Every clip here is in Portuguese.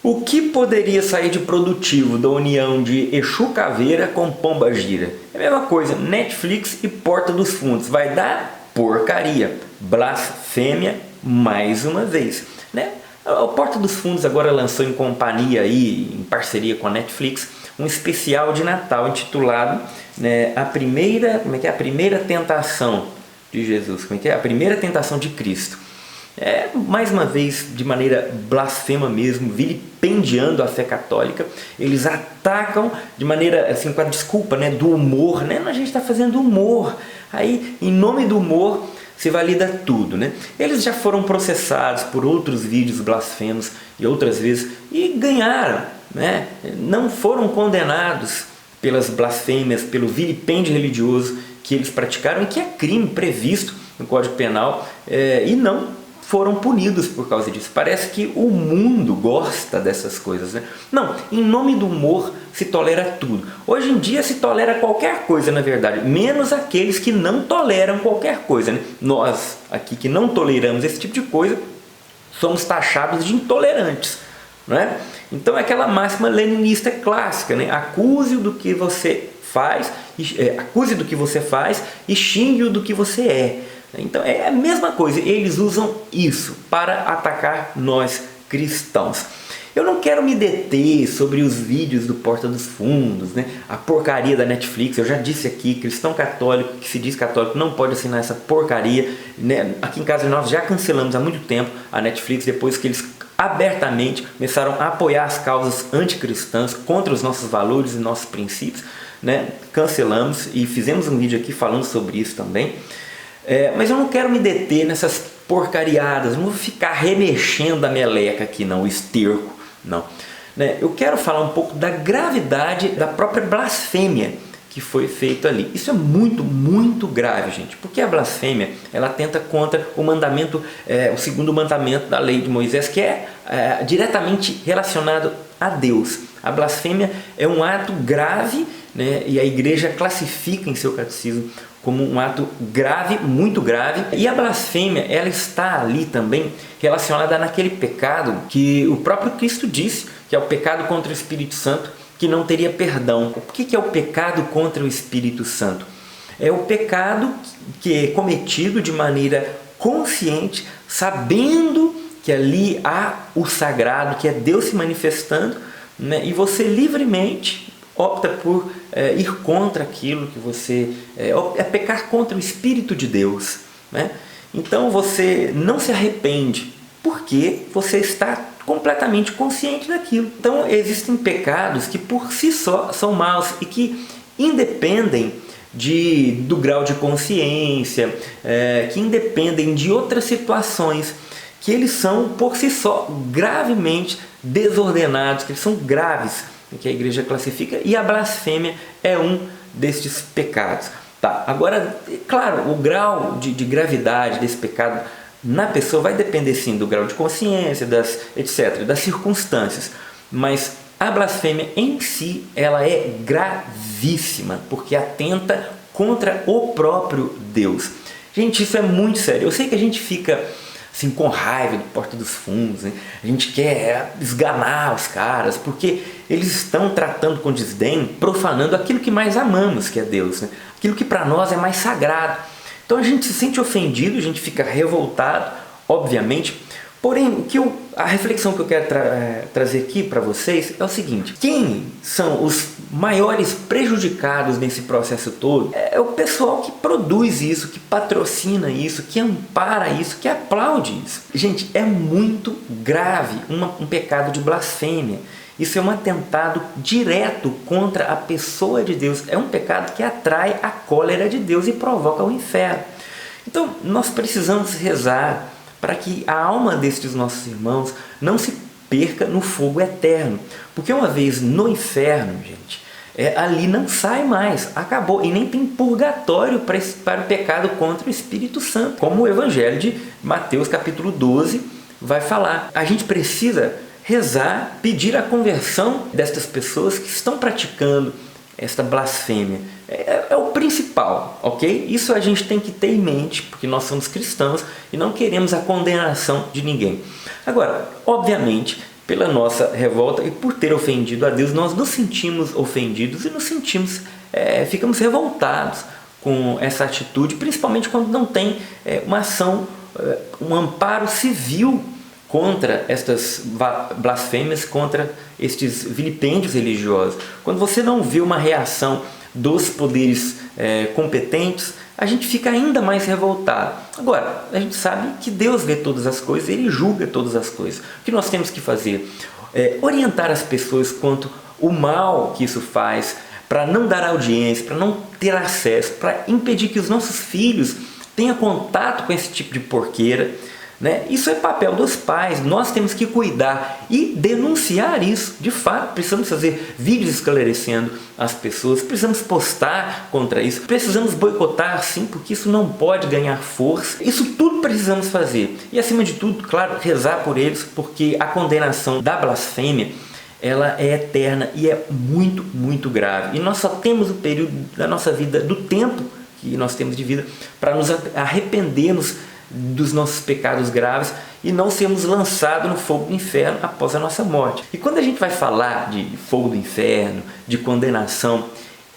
O que poderia sair de produtivo da união de Exu Caveira com Pombagira? É a mesma coisa, Netflix e Porta dos Fundos. Vai dar porcaria, blasfêmia mais uma vez, né? O Porta dos Fundos agora lançou em companhia aí, em parceria com a Netflix, um especial de Natal intitulado, né, a primeira tentação de Jesus, a primeira tentação de Cristo. Mais uma vez, de maneira blasfema mesmo, vilipendiando a fé católica, eles atacam de maneira, assim, com a desculpa, né, do humor, né? A gente está fazendo humor, aí em nome do humor se valida tudo, né? Eles já foram processados por outros vídeos blasfemos e outras vezes e ganharam, né? Não foram condenados pelas blasfêmias, pelo vilipêndio religioso que eles praticaram e que é crime previsto no Código Penal, e não foram punidos por causa disso. Parece que o mundo gosta dessas coisas, né? Não, em nome do humor se tolera tudo. Hoje em dia se tolera qualquer coisa, na verdade, menos aqueles que não toleram qualquer coisa, né? Nós, aqui que não toleramos esse tipo de coisa, somos taxados de intolerantes, não é? Então é aquela máxima leninista clássica, né? Acuse do que você faz e xingue-o do que você é. Então é a mesma coisa, eles usam isso para atacar nós cristãos. Eu não quero me deter sobre os vídeos do Porta dos Fundos, né? A porcaria da Netflix. Eu já disse aqui, cristão católico que se diz católico não pode assinar essa porcaria, né? Aqui em casa nós já cancelamos há muito tempo a Netflix, depois que eles abertamente começaram a apoiar as causas anticristãs contra os nossos valores e nossos princípios, né? Cancelamos e fizemos um vídeo aqui falando sobre isso também. Mas eu não quero me deter nessas porcariadas, não vou ficar remexendo a meleca aqui não, o esterco, não. Né? Eu quero falar um pouco da gravidade da própria blasfêmia que foi feita ali. Isso é muito, muito grave, gente, porque a blasfêmia, ela atenta contra o mandamento, o segundo mandamento da lei de Moisés, que é diretamente relacionado a Deus. A blasfêmia é um ato grave, né? E a igreja classifica em seu catecismo como um ato grave, muito grave. E a blasfêmia, ela está ali também relacionada naquele pecado que o próprio Cristo disse, que é o pecado contra o Espírito Santo, que não teria perdão. O que é o pecado contra o Espírito Santo? É o pecado que é cometido de maneira consciente, sabendo que ali há o sagrado, que é Deus se manifestando, né? E você livremente opta por ir contra aquilo que você... É pecar contra o Espírito de Deus, né? Então você não se arrepende, porque você está completamente consciente daquilo. Então existem pecados que por si só são maus e que independem do grau de consciência, que independem de outras situações, que eles são por si só gravemente desordenados, que eles são graves, que a igreja classifica, e a blasfêmia é um destes pecados. Tá, agora, claro, o grau de gravidade desse pecado na pessoa vai depender sim do grau de consciência, etc., das circunstâncias, mas a blasfêmia em si, ela é gravíssima, porque atenta contra o próprio Deus. Gente, isso é muito sério. Eu sei que a gente fica assim, com raiva do Porta dos Fundos, né? A gente quer esganar os caras, porque eles estão tratando com desdém, profanando aquilo que mais amamos, que é Deus, né? Aquilo que para nós é mais sagrado. Então a gente se sente ofendido, a gente fica revoltado, obviamente. Porém, a reflexão que eu quero trazer aqui para vocês é o seguinte: quem são os maiores prejudicados nesse processo todo? É o pessoal que produz isso, que patrocina isso, que ampara isso, que aplaude isso. Gente, é muito grave um pecado de blasfêmia. Isso é um atentado direto contra a pessoa de Deus. É um pecado que atrai a cólera de Deus e provoca o inferno. Então, nós precisamos rezar para que a alma destes nossos irmãos não se perca no fogo eterno. Porque uma vez no inferno, gente, ali não sai mais, acabou. E nem tem purgatório para o pecado contra o Espírito Santo, como o Evangelho de Mateus capítulo 12 vai falar. A gente precisa rezar, pedir a conversão destas pessoas que estão praticando esta blasfêmia. É o principal, ok? Isso a gente tem que ter em mente, porque nós somos cristãos e não queremos a condenação de ninguém. Agora, obviamente, pela nossa revolta e por ter ofendido a Deus, nós nos sentimos ofendidos e nos sentimos, ficamos revoltados com essa atitude, principalmente quando não tem uma ação, um amparo civil contra estas blasfêmias, contra estes vilipêndios religiosos. Quando você não vê uma reação dos poderes competentes, a gente fica ainda mais revoltado. Agora, a gente sabe que Deus vê todas as coisas, Ele julga todas as coisas. O que nós temos que fazer? Orientar as pessoas quanto ao mal que isso faz, para não dar audiência, para não ter acesso, para impedir que os nossos filhos tenham contato com esse tipo de porqueira, né? Isso é papel dos pais, nós temos que cuidar e denunciar isso. De fato, precisamos fazer vídeos esclarecendo as pessoas, precisamos postar contra isso, precisamos boicotar sim, porque isso não pode ganhar força. Isso tudo precisamos fazer e, acima de tudo, claro, rezar por eles, porque a condenação da blasfêmia, ela é eterna e é muito, muito grave. E nós só temos o período da nossa vida, do tempo que nós temos de vida, para nos arrependermos dos nossos pecados graves e não sermos lançados no fogo do inferno após a nossa morte. E quando a gente vai falar de fogo do inferno, de condenação,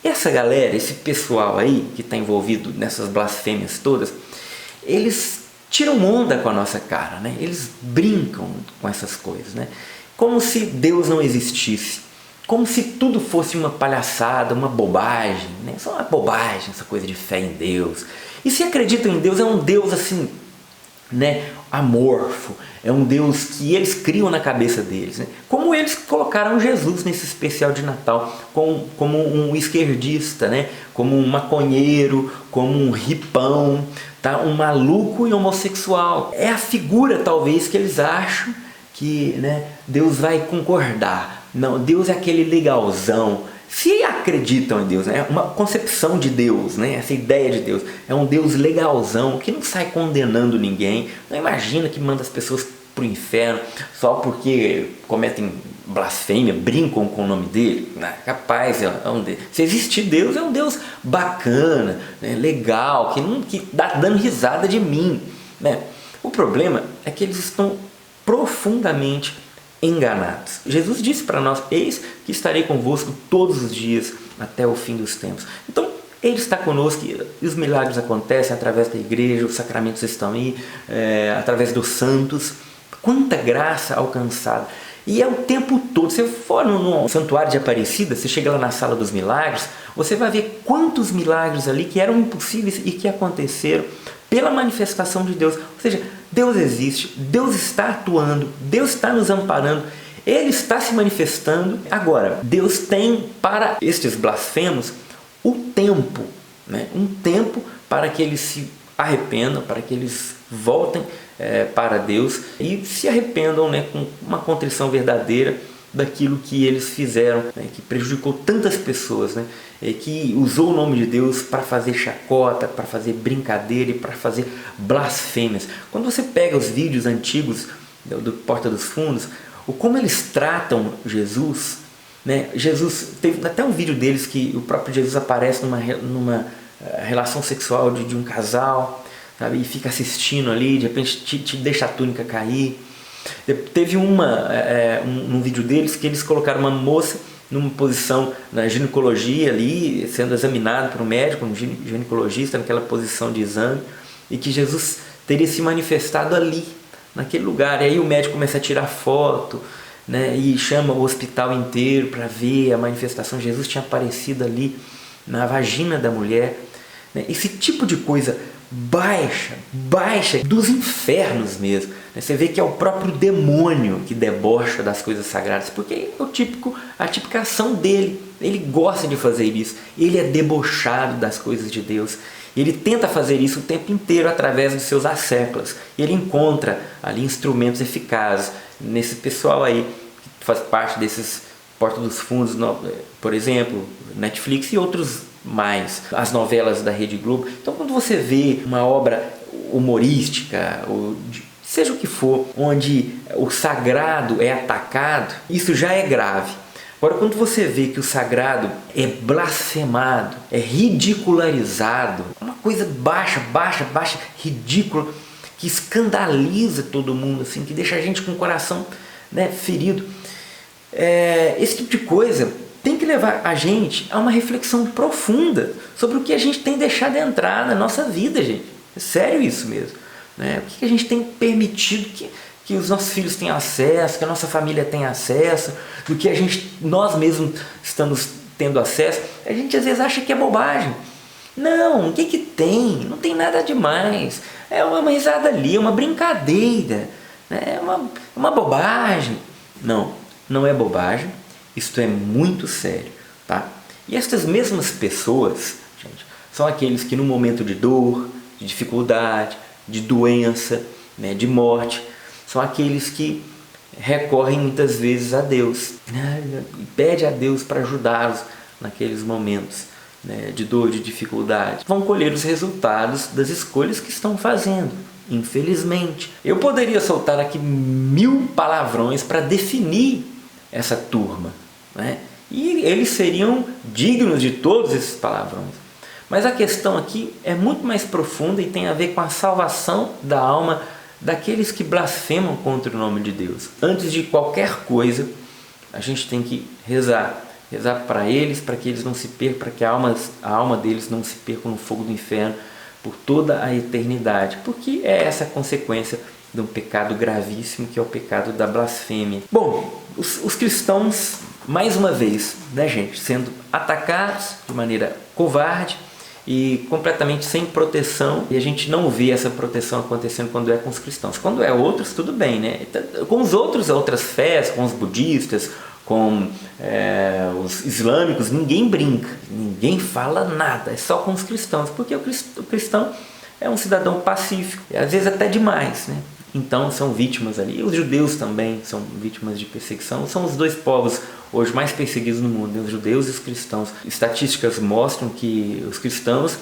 essa galera, esse pessoal aí que está envolvido nessas blasfêmias todas, eles tiram onda com a nossa cara, né? Eles brincam com essas coisas, né? Como se Deus não existisse, como se tudo fosse uma palhaçada, uma bobagem, né? Só uma bobagem essa coisa de fé em Deus. E se acreditam em Deus, é um Deus assim, né, amorfo, é um Deus que eles criam na cabeça deles, né? Como eles colocaram Jesus nesse especial de Natal, como um esquerdista, né? Como um maconheiro, como um ripão, tá? Um maluco e homossexual. É a figura talvez que eles acham que, né, Deus vai concordar. Não, Deus é aquele legalzão. Se acreditam em Deus, né? Uma concepção de Deus, né? Essa ideia de Deus, é um Deus legalzão, que não sai condenando ninguém, não imagina que manda as pessoas para o inferno só porque cometem blasfêmia, brincam com o nome dele. Capaz, se existir Deus, é um Deus bacana, né? Legal, que dá dando risada de mim, né? O problema é que eles estão profundamente enganados. Jesus disse para nós: eis que estarei convosco todos os dias até o fim dos tempos. Então Ele está conosco e os milagres acontecem através da igreja, os sacramentos estão aí, através dos santos. Quanta graça alcançada! E é o tempo todo. Se você for no santuário de Aparecida, você chega lá na sala dos milagres, você vai ver quantos milagres ali que eram impossíveis e que aconteceram pela manifestação de Deus. Ou seja, Deus existe, Deus está atuando, Deus está nos amparando, Ele está se manifestando. Agora, Deus tem para estes blasfemos o tempo, né? Um tempo para que eles se arrependam, para que eles voltem para Deus e se arrependam, né, com uma contrição verdadeira daquilo que eles fizeram, né, que prejudicou tantas pessoas, né, que usou o nome de Deus para fazer chacota, para fazer brincadeira e para fazer blasfêmias. Quando você pega os vídeos antigos do Porta dos Fundos, como eles tratam Jesus, né? Jesus, teve até um vídeo deles que o próprio Jesus aparece numa relação sexual de um casal, sabe? E fica assistindo ali, de repente te deixa a túnica cair. Teve um vídeo deles que eles colocaram uma moça numa posição na ginecologia ali, sendo examinada por um médico, um ginecologista, naquela posição de exame, e que Jesus teria se manifestado ali, naquele lugar. E aí o médico começa a tirar foto, né, e chama o hospital inteiro para ver a manifestação. Jesus tinha aparecido ali na vagina da mulher, né? Esse tipo de coisa baixa dos infernos mesmo, né? Você vê que é o próprio demônio que debocha das coisas sagradas, porque é a tipificação dele. Ele gosta de fazer isso, ele é debochado das coisas de Deus. Ele tenta fazer isso o tempo inteiro através dos seus asséculos. Ele encontra ali instrumentos eficazes nesse pessoal aí que faz parte desses Porta dos Fundos, por exemplo, Netflix e outros mais, as novelas da Rede Globo. Então, quando você vê uma obra humorística, ou seja o que for, onde o sagrado é atacado, isso já é grave. Agora, quando você vê que o sagrado é blasfemado, é ridicularizado, uma coisa baixa, ridícula, que escandaliza todo mundo, assim, que deixa a gente com o coração né, ferido. Esse tipo de coisa tem que levar a gente a uma reflexão profunda sobre o que a gente tem deixado entrar na nossa vida, gente. É sério isso mesmo, né? O que a gente tem permitido que os nossos filhos tenham acesso, que a nossa família tenha acesso, do que nós mesmos estamos tendo acesso. A gente às vezes acha que é bobagem. Não, o que tem? Não tem nada demais. É uma risada ali, é uma brincadeira, né? É uma bobagem. Não, não é bobagem. Isto é muito sério, tá? E estas mesmas pessoas, gente, são aqueles que no momento de dor, de dificuldade, de doença, né, de morte, são aqueles que recorrem muitas vezes a Deus, né, e pede a Deus para ajudá-los naqueles momentos, né, de dor, de dificuldade. Vão colher os resultados das escolhas que estão fazendo, infelizmente. Eu poderia soltar aqui 1000 palavrões para definir essa turma, né? E eles seriam dignos de todos esses palavrões. Mas a questão aqui é muito mais profunda e tem a ver com a salvação da alma daqueles que blasfemam contra o nome de Deus. Antes de qualquer coisa, a gente tem que rezar para eles, para que eles não se percam, para que a alma deles não se perca no fogo do inferno por toda a eternidade, porque é essa a consequência de um pecado gravíssimo, que é o pecado da blasfêmia. Bom, os cristãos, mais uma vez, né, gente, sendo atacados de maneira covarde e completamente sem proteção, e a gente não vê essa proteção acontecendo quando é com os cristãos. Quando é outros, tudo bem, né? Com os outras fés, com os budistas, com os islâmicos, ninguém brinca, ninguém fala nada, é só com os cristãos, porque o cristão é um cidadão pacífico, às vezes até demais, né? Então são vítimas ali. E os judeus também são vítimas de perseguição. São os dois povos hoje mais perseguidos no mundo, né? Os judeus e os cristãos. Estatísticas mostram que os cristãos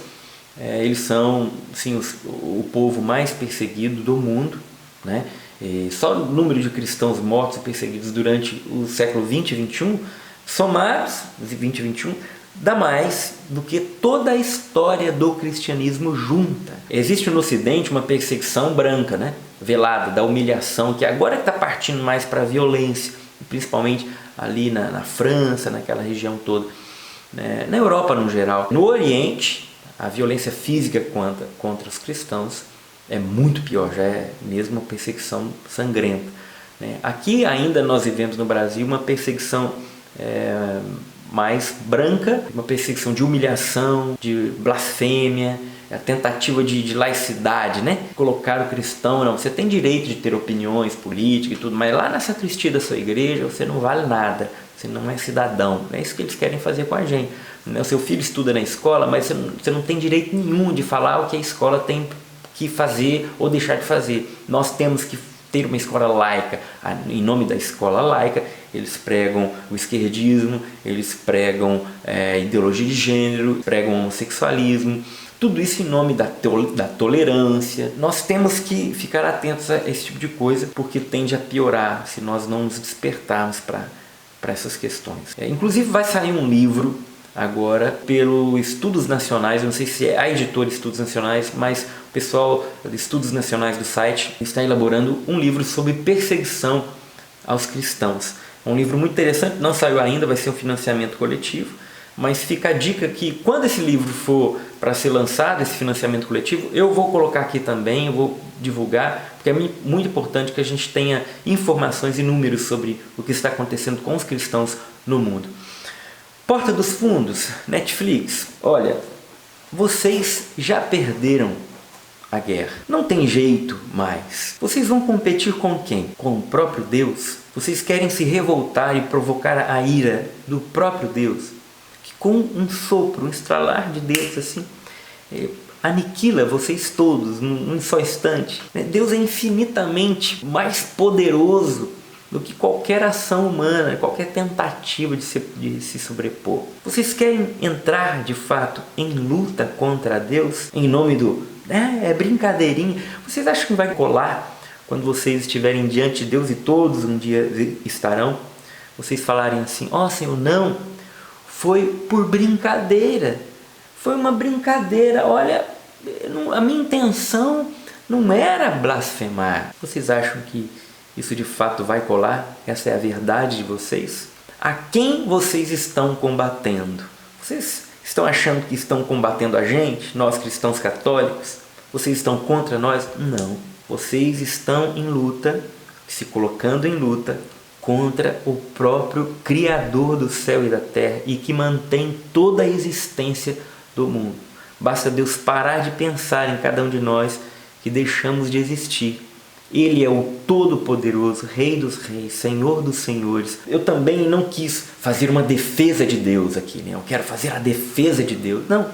eles são, sim, o povo mais perseguido do mundo, né? E só o número de cristãos mortos e perseguidos durante o século 20 e 21, somados, 20 e 21, dá mais do que toda a história do cristianismo junta. Existe no Ocidente uma perseguição branca, né, velada, da humilhação, que agora está partindo mais para a violência, principalmente ali na França, naquela região toda, né, na Europa no geral. No Oriente, a violência física contra os cristãos é muito pior, já é mesmo uma perseguição sangrenta, né. Aqui ainda nós vivemos no Brasil uma perseguição mais branca, uma perseguição de humilhação, de blasfêmia, a tentativa de laicidade, né? Colocar o cristão, não, você tem direito de ter opiniões políticas e tudo, mas lá na sacristia da sua igreja você não vale nada, você não é cidadão. É isso que eles querem fazer com a gente. O seu filho estuda na escola, mas você não tem direito nenhum de falar o que a escola tem que fazer ou deixar de fazer. Nós temos que ter uma escola laica. Em nome da escola laica, eles pregam o esquerdismo, eles pregam ideologia de gênero, pregam homossexualismo, tudo isso em nome da tolerância. Nós temos que ficar atentos a esse tipo de coisa, porque tende a piorar se nós não nos despertarmos para essas questões. Inclusive vai sair um livro agora pelo Estudos Nacionais, eu não sei se é a editora Estudos Nacionais, mas o pessoal de Estudos Nacionais do site está elaborando um livro sobre perseguição aos cristãos. É um livro muito interessante, não saiu ainda, vai ser um financiamento coletivo, mas fica a dica que quando esse livro for para ser lançado, esse financiamento coletivo, eu vou colocar aqui também, eu vou divulgar, porque é muito importante que a gente tenha informações e números sobre o que está acontecendo com os cristãos no mundo. Porta dos Fundos, Netflix, olha, vocês já perderam a guerra. Não tem jeito mais. Vocês vão competir com quem? Com o próprio Deus? Vocês querem se revoltar e provocar a ira do próprio Deus? Que com um sopro, um estralar de Deus assim, aniquila vocês todos num só instante. Deus é infinitamente mais poderoso do que qualquer ação humana, qualquer tentativa de se sobrepor. Vocês querem entrar de fato em luta contra Deus em nome do brincadeirinha? Vocês acham que vai colar quando vocês estiverem diante de Deus, e todos um dia estarão, vocês falarem assim: ó Senhor, não, foi por brincadeira, foi uma brincadeira, olha, a minha intenção não era blasfemar. Vocês acham que Isso de fato vai colar? Essa é a verdade de vocês? A quem vocês estão combatendo? Vocês estão achando que estão combatendo a gente, nós cristãos católicos? Vocês estão contra nós? Não. Vocês estão em luta, se colocando em luta contra o próprio Criador do céu e da terra e que mantém toda a existência do mundo. Basta Deus parar de pensar em cada um de nós que deixamos de existir. Ele é o Todo-Poderoso, Rei dos Reis, Senhor dos Senhores. Eu também não quis fazer uma defesa de Deus aqui, né? Eu quero fazer a defesa de Deus. Não,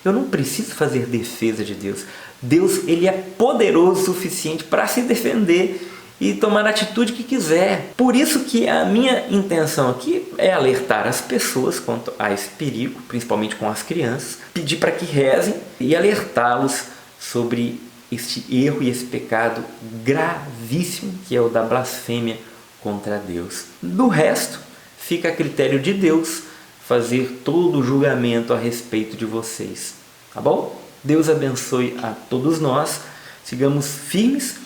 eu não preciso fazer defesa de Deus. Deus, ele é poderoso o suficiente para se defender e tomar a atitude que quiser. Por isso que a minha intenção aqui é alertar as pessoas quanto a esse perigo, principalmente com as crianças, pedir para que rezem e alertá-los sobre este erro e esse pecado gravíssimo que é o da blasfêmia contra Deus. Do resto, fica a critério de Deus fazer todo o julgamento a respeito de vocês. Tá bom? Deus abençoe a todos nós, sigamos firmes,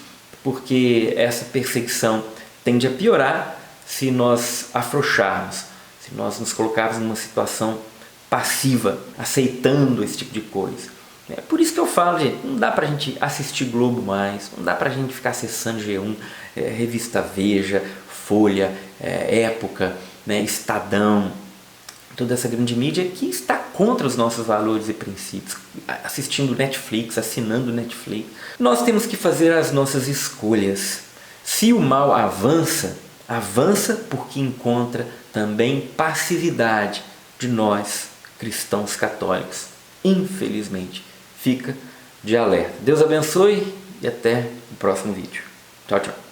porque essa perseguição tende a piorar se nós afrouxarmos, se nós nos colocarmos numa situação passiva, aceitando esse tipo de coisa. É por isso que eu falo, gente, não dá pra gente assistir Globo mais, não dá pra gente ficar acessando G1, Revista Veja, Folha, Época, né, Estadão, toda essa grande mídia que está contra os nossos valores e princípios, assistindo Netflix, assinando Netflix. Nós temos que fazer as nossas escolhas. Se o mal avança, avança porque encontra também passividade de nós, cristãos católicos. Infelizmente, fica de alerta. Deus abençoe e até o próximo vídeo. Tchau, tchau.